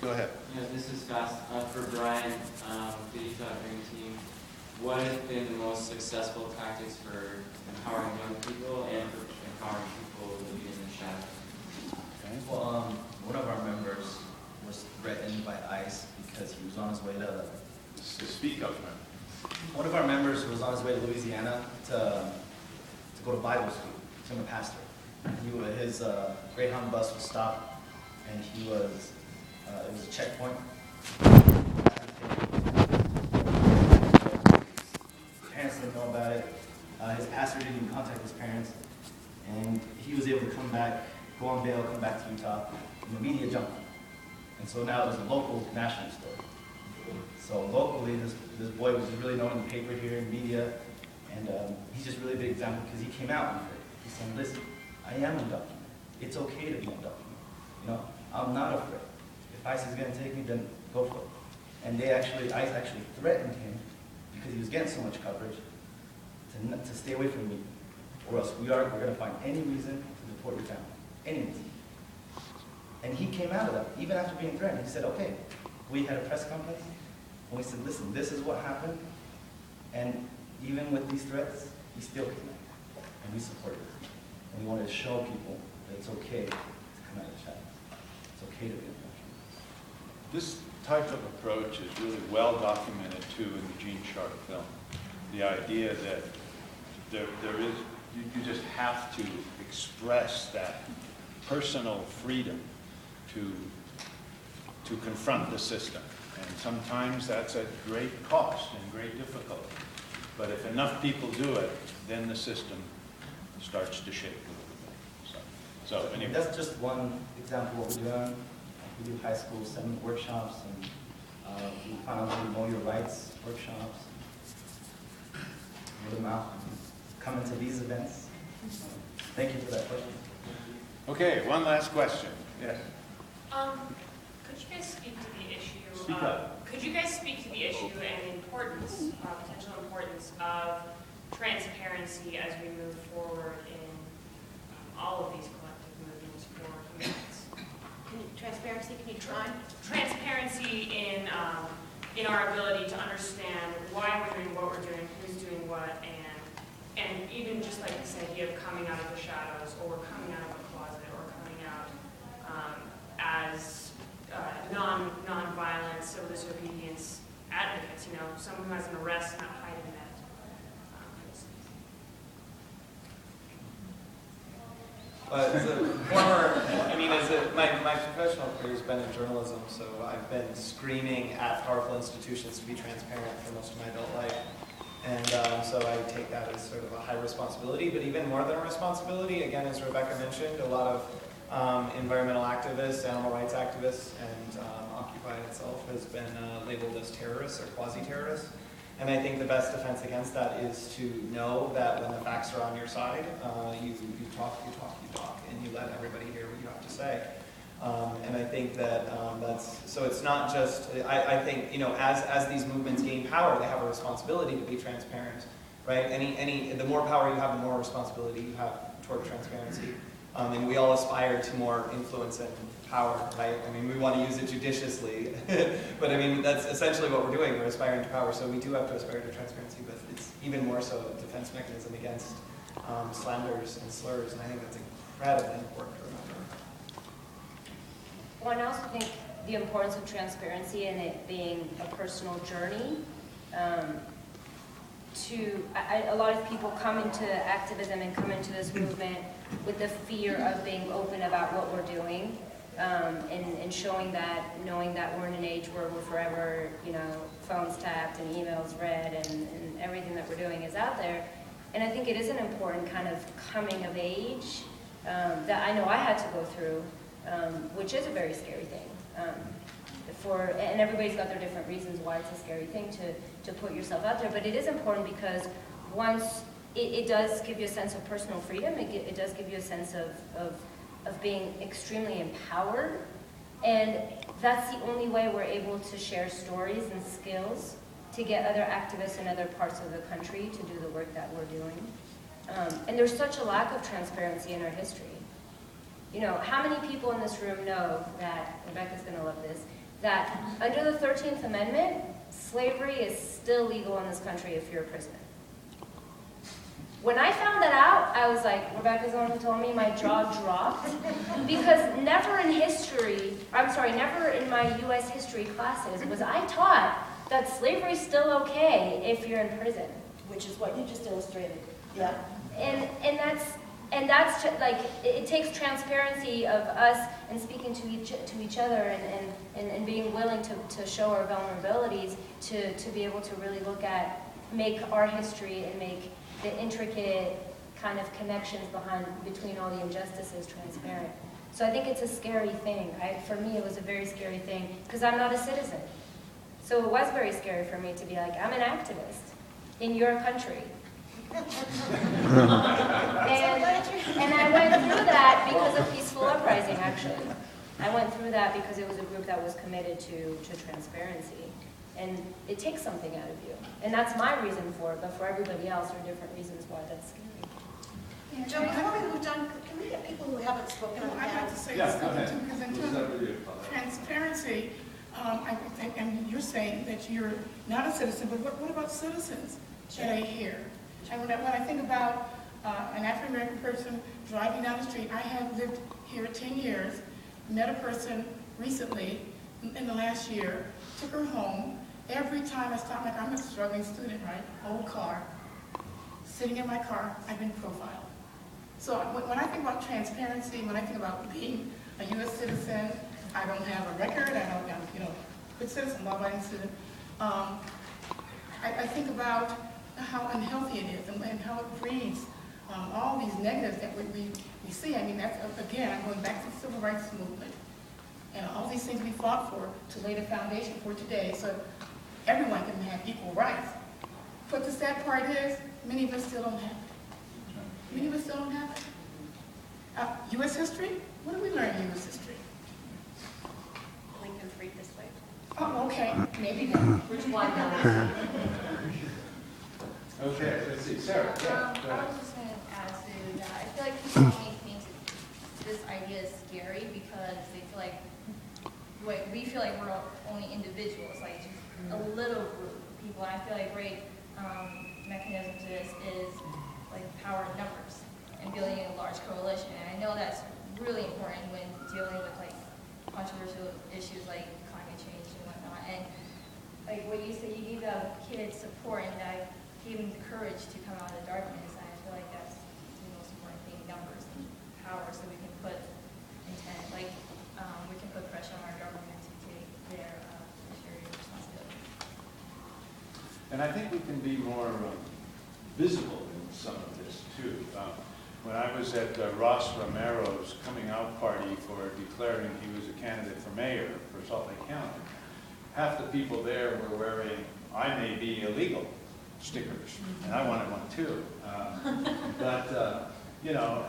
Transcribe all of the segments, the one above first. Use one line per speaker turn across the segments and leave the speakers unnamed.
Go ahead.
Yeah, this is fast. For Brian, the Utah Dream Team, what has been the most successful tactics for empowering young people and for empowering people living in the shadows?
Okay. Well, one of our members was threatened by ICE because he was on his way to...
Speak up, man.
One of our members was on his way to Louisiana to go to Bible school. He's a pastor. His Greyhound bus was stopped, and he was, it was a checkpoint. His parents didn't know about it. His pastor didn't even contact his parents. And he was able to come back, go on bail, come back to Utah, and the media jumped. And so now there's a local national story. So locally, this boy was really known in the paper here, in media, and he's just a really big example because he came out and he's saying, listen, I am undocumented. It's okay to be undocumented. You know, I'm not afraid. If ICE is going to take me, then go for it. And ICE actually threatened him because he was getting so much coverage to stay away from me, or else we're going to find any reason to deport your family, any reason. And he came out of that, even after being threatened. He said, okay, we had a press conference, and we said, listen, this is what happened, and even with these threats, he still came out, and we supported him. And we wanted to show people that it's okay to come out of the shadows. It's okay to be undocumented.
This type of approach is really well documented too in the Gene Sharp film. The idea that you just have to express that personal freedom to confront the system. And sometimes that's at great cost and great difficulty. But if enough people do it, then the system starts to shake a little bit. So anyway.
That's just one example of what we're doing. We do high school seminar workshops, and we finally do Know Your Rights workshops. Word of mouth. Come into these events. Thank you for that question.
Okay, one last question. Yes.
Could you guys speak to the issue?
Speak up.
Could you guys speak to the issue and the importance, potential importance of transparency as we move forward in all of these collective movements for human rights?
Transparency, can you try?
Transparency in our ability to understand why we're doing what we're doing, who's doing what, and even just like this idea of coming out of the shadows, or coming out of a closet, or coming out as non-violent civil disobedience advocates. You know, someone who has an arrest, not hiding that.
As a former, my professional career has been in journalism, so I've been screaming at powerful institutions to be transparent for most of my adult life. And so I take that as sort of a high responsibility, but even more than a responsibility, again, as Rebecca mentioned, a lot of environmental activists, animal rights activists, and Occupy itself has been labeled as terrorists or quasi-terrorists. And I think the best defense against that is to know that when the facts are on your side, you talk, and you let everybody hear what you have to say. And I think that so it's not just, I think, you know, as these movements gain power, they have a responsibility to be transparent, right? The more power you have, the more responsibility you have toward transparency. And we all aspire to more influence and power, right? I mean, we want to use it judiciously, but I mean, that's essentially what we're doing. We're aspiring to power, so we do have to aspire to transparency, but it's even more so a defense mechanism against slanders and slurs, and I think that's incredibly important to remember.
Well, and I also think the importance of transparency and it being a personal journey. A lot of people come into activism and come into this movement with the fear of being open about what we're doing, and showing that, knowing that we're in an age where we're forever, you know, phones tapped and emails read, and everything that we're doing is out there. And I think it is an important kind of coming of age that I know I had to go through, which is a very scary thing. And everybody's got their different reasons why it's a scary thing to put yourself out there, but it is important because once it does give you a sense of personal freedom, it does give you a sense of being extremely empowered, and that's the only way we're able to share stories and skills to get other activists in other parts of the country to do the work that we're doing. And there's such a lack of transparency in our history. You know, how many people in this room know that, Rebecca's going to love this, that under the 13th Amendment, slavery is still legal in this country if you're a prisoner. When I found that out, I was like, Rebecca's the one who told me, my jaw dropped. Because never in history, never in my US history classes was I taught that slavery is still okay if you're in prison.
Which is what you just illustrated. Yeah.
And that's like, it takes transparency of us and speaking to each other and being willing to show our vulnerabilities to be able to really look at, make our history and make the intricate kind of connections between all the injustices transparent. So I think it's a scary thing. For me, it was a very scary thing because I'm not a citizen. So it was very scary for me to be like, I'm an activist in your country. And I went through that because of Peaceful Uprising, actually. I went through that because it was a group that was committed to transparency. And it takes something out of you. And that's my reason for it, but for everybody else, there are different reasons why that's scary.
Yeah, Joe, before we move on, can we get people who haven't spoken on
I'd
that?
like to say
Yeah, go
something
ahead.
too, because in terms of transparency, I think, and you're saying that you're not a citizen, but what about citizens that are here? And when I think about an African-American person driving down the street, I have lived here 10 years, met a person recently in the last year, took her home. Every time I stop, like I'm a struggling student, right? Old car, sitting in my car, I've been profiled. So when I think about transparency, when I think about being a U.S. citizen, I don't have a record, I don't have, good citizen, law-abiding student. I think about how unhealthy it is and how it breeds all these negatives that we see. I mean, that's, again, I'm going back to the civil rights movement and all these things we fought for to lay the foundation for today so everyone can have equal rights. But the sad part is, many of us still don't have it. Many of us still don't have it. U.S. history? What do we learn in U.S. history?
Lincoln freed the slave.
Oh, okay, maybe then.
Which one?
Okay, let's see, Sarah, yeah, go
I
ahead.
was just going to add to that. I feel like people only think this idea is scary because they feel like, we feel like we're only individuals, like just a little group of people. And I feel like a great mechanism to this is like power in numbers and building a large coalition. And I know that's really important when dealing with like controversial issues like climate change and whatnot. And like what you said, you need the kids support and that gave them the courage to come out of the darkness. And I feel like that's the most important thing, numbers and power, so we can put intent, like we can put pressure on our government to take their security responsibility.
And I think we can be more visible in some of this too. When I was at Ross Romero's coming out party for declaring he was a candidate for mayor for Salt Lake County, half the people there were wearing "I may be illegal" stickers, and I wanted one too.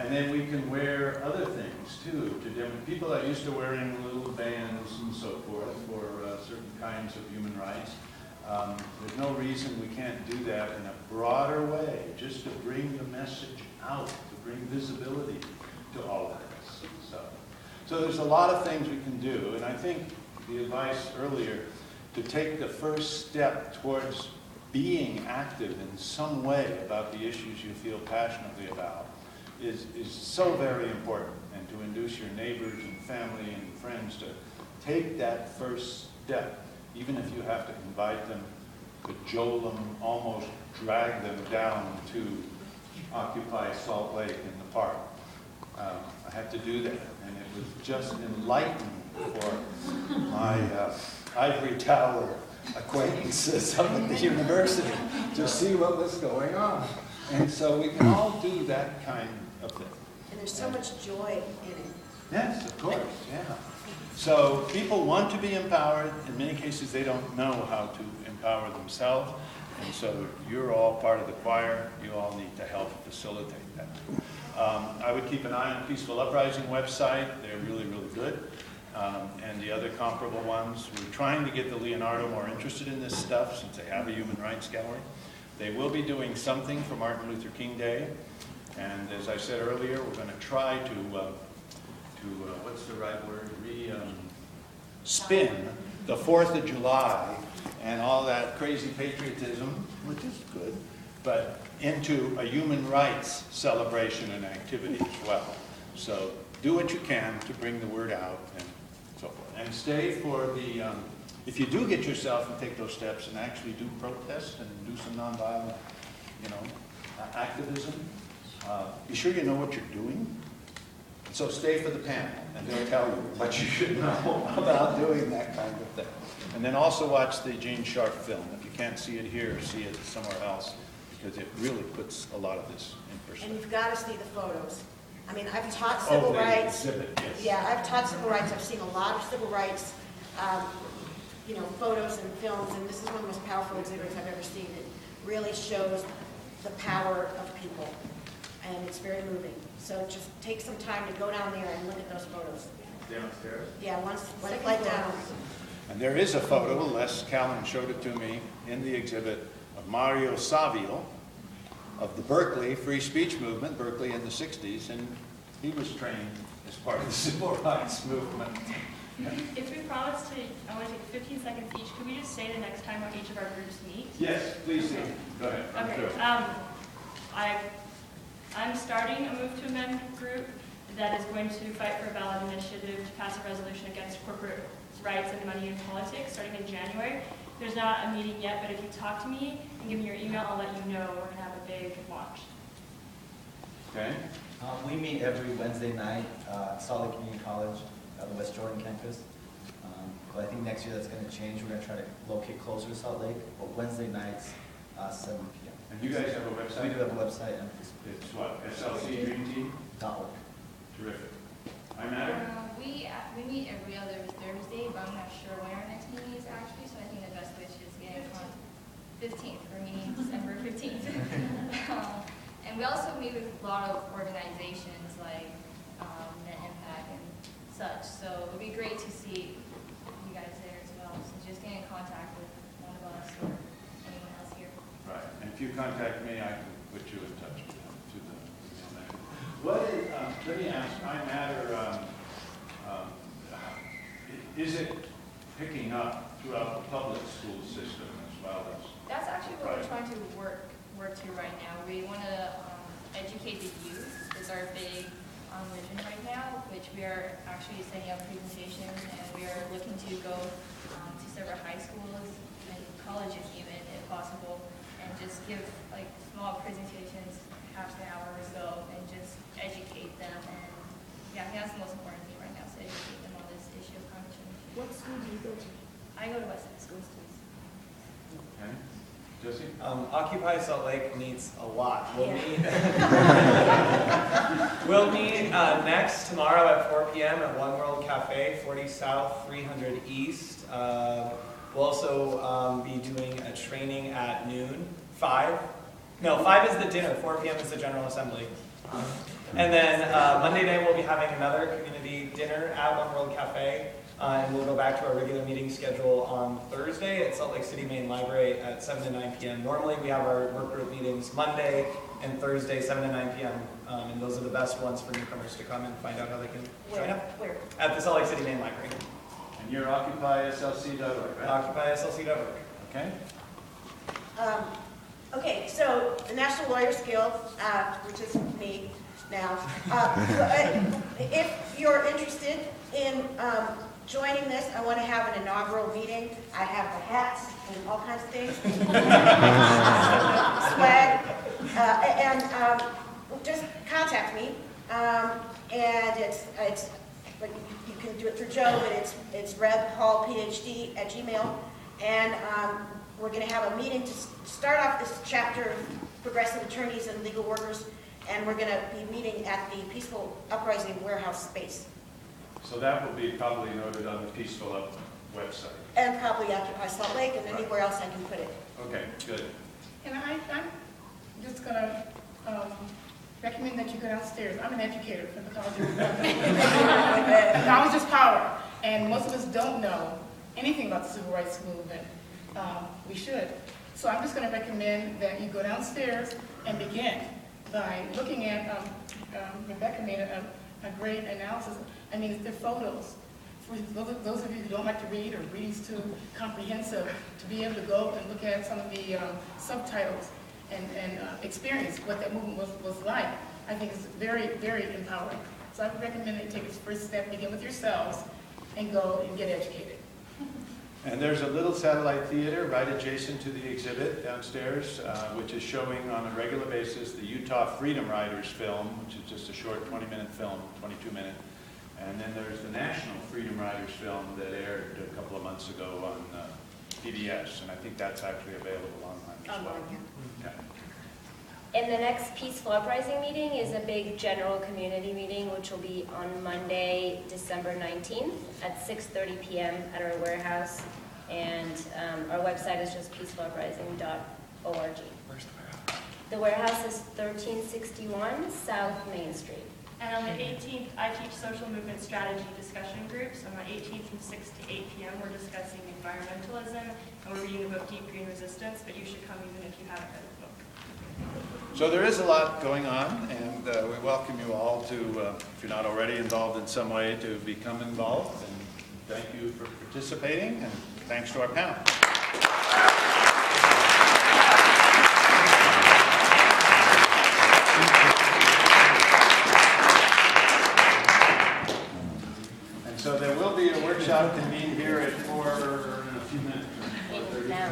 And then we can wear other things too. People are used to wearing little bands and so forth for certain kinds of human rights. There's no reason we can't do that in a broader way, just to bring the message out, to bring visibility to all of this. So there's a lot of things we can do, and I think the advice earlier to take the first step towards being active in some way about the issues you feel passionately about is so very important, and to induce your neighbors and family and friends to take that first step, even if you have to invite them, cajole them, almost drag them down to Occupy Salt Lake in the park. I had to do that, and it was just enlightening for my ivory tower acquaintances up at the university to see what was going on. And so we can all do that kind of thing.
And there's so much joy in it.
Yes, of course, yeah. So people want to be empowered. In many cases, they don't know how to empower themselves. And so you're all part of the choir. You all need to help facilitate that. I would keep an eye on the Peaceful Uprising website. They're really, really good. And the other comparable ones. We're trying to get the Leonardo more interested in this stuff since they have a human rights gallery. They will be doing something for Martin Luther King Day. And as I said earlier, we're going to try to what's the right word, spin the 4th of July and all that crazy patriotism, which is good, but into a human rights celebration and activity as well. So do what you can to bring the word out and so forth. And stay for the, if you do get yourself and take those steps and actually do protest and do some nonviolent, activism, be sure you know what you're doing. So stay for the panel, and they'll tell you what you should know about doing that kind of thing. And then also watch the Gene Sharp film. If you can't see it here, see it somewhere else, because it really puts a lot of this in
And
perspective.
you've got to see the photos. I mean, I've taught civil rights.
Exhibit, yes.
Yeah, I've taught civil rights. I've seen a lot of civil rights, photos and films, and this is one of the most powerful exhibits I've ever seen. It really shows the power of people, and it's very moving. So just take some time to go down there and look at those photos.
Downstairs?
Yeah, one flight down.
And there is a photo, Les Callan showed it to me, in the exhibit of Mario Savio of the Berkeley free speech movement, Berkeley in the 60s, and he was trained as part of the civil rights movement.
If we promise to, I want to take 15 seconds each, could we just say the next time when each of our groups meet?
Yes, please do. Go ahead. I'm
Okay.
through.
I'm starting a Move to Amend group that is going to fight for a ballot initiative to pass a resolution against corporate rights and money in politics starting in January. There's not a meeting yet, but if you talk to me and give me your email, I'll let you know. We're going to have a big launch.
Okay.
We meet every Wednesday night at Salt Lake Community College, the West Jordan campus. But I think next year that's going to change. We're going to try to locate closer to Salt Lake, but Wednesday nights, 7 p.m.
And you guys have a
We
website?
do have a website, and
It's what? SLCDreamTeam.org. Terrific. I'm at it.
We meet every other Thursday, but I'm not sure when our next meeting is actually, so I think the best way is just get in contact. 15th, we're meeting December 15th. And we also meet with a lot of organizations like Net Impact and such, so it would be great to see you guys there as well. So just get in contact with one of us or anyone else here.
Right. And if you contact me, I can put you in touch with them to the email man. What is, let me ask, I matter, is it picking up throughout the public school system as well as?
That's actually what we're trying to work to right now. We want to educate the youth. Is our big vision right now, which we are actually setting up presentations, and we are looking to go to several high schools and colleges even, if possible, and just give like small presentations, half an hour or so, and just educate them. And yeah, I think that's the most important thing right now, is educate them on this issue of climate change.
What school do you go to?
I go to West Side Schools, please.
Okay. Jesse?
Occupy Salt Lake meets a lot. We'll
Yeah.
meet, we'll meet next tomorrow at 4 p.m. at One World Cafe, 40 South, 300 East. We'll also be doing a training at noon, 5. No, 5 is the dinner, 4 p.m. is the General Assembly. And then Monday night we'll be having another community dinner at One World Cafe. And we'll go back to our regular meeting schedule on Thursday at Salt Lake City Main Library at 7 to 9 p.m. Normally we have our work group meetings Monday and Thursday, 7 to 9 p.m. And those are the best ones for newcomers to come and find out how they can join up.
Where?
At the Salt Lake City Main Library.
And you're OccupySLC.org, right?
OccupySLC.org.
Okay.
Okay, so the National Lawyers Guild, which is me now, if you're interested in joining this, I want to have an inaugural meeting. I have the hats and all kinds of things. Swag. And just contact me. And it's like you can do it through Joe, but it's rebhallphd@gmail. And we're going to have a meeting to start off this chapter of progressive attorneys and legal workers. And we're going to be meeting at the Peaceful Uprising warehouse space.
So that will be probably noted on the Peaceful Up website.
And probably Occupy Salt Lake and anywhere else I can put it.
Okay, good.
And I'm just going to recommend that you go downstairs. I'm an educator for the College of Knowledge is power. And most of us don't know anything about the civil rights movement. We should. So I'm just going to recommend that you go downstairs and begin by looking at, Rebecca made a great analysis. I mean, they're photos for those of you who don't like to read or reading's too comprehensive, to be able to go and look at some of the subtitles and experience what that movement was like, I think is very, very empowering. So I would recommend that you take this first step, begin with yourselves, and go and get educated.
And there's a little satellite theater right adjacent to the exhibit downstairs, which is showing on a regular basis the Utah Freedom Riders film, which is just a short 20-minute film, 22-minute. And then there's the National Freedom Riders film that aired a couple of months ago on PBS, and I think that's actually available online as well. Yeah.
And the next Peaceful Uprising meeting is a big general community meeting, which will be on Monday, December 19th at 6:30 p.m. at our warehouse. And our website is just peacefuluprising.org.
Where's the warehouse?
The warehouse is 1361 South Main Street.
And on the 18th, I teach social movement strategy discussion groups. On the 18th from 6 to 8 p.m., we're discussing environmentalism, and we're reading the book Deep Green Resistance, but you should come even if you haven't read the book.
So there is a lot going on, and we welcome you all to, if you're not already involved in some way, to become involved. And thank you for participating, and thanks to our panel. And so there will be a workshop convened